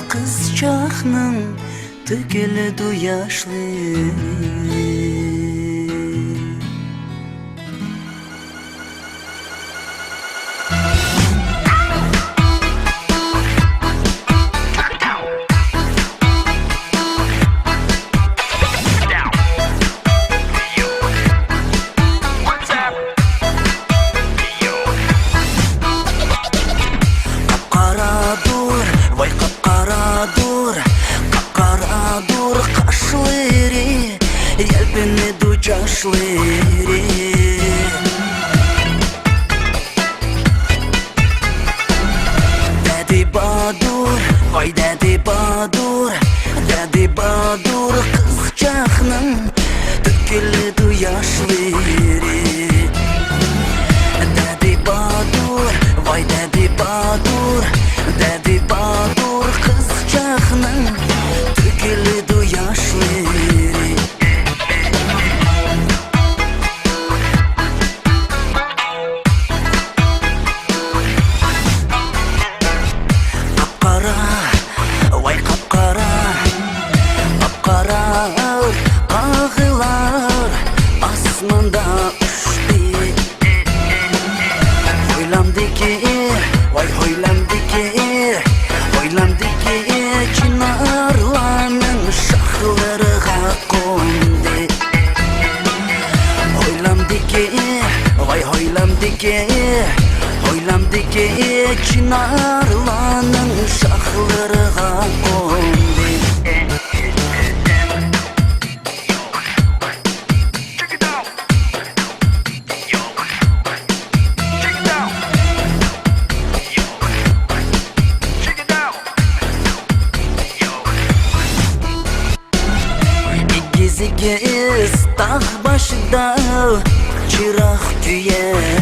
Kızcağının tökülüdü yaşları. Yelpini ducaşları. Dedi Badur, vay dedi Badur, dedi Badur kızcağının döküldü yaşları. Dedi Badur, vay dedi Badur, dedi Badur kızcağının döküldü yaşları. Ağlar asmanda uçtu. Hoylandı ki, vay hoylandı ki, hoylandı ki çınarlarının şahları kondu. Hoylandı ki, vay hoylandı ki, hoylandı ki çınarlarının şahları kondu. Giz dağ başında çırak tüyer.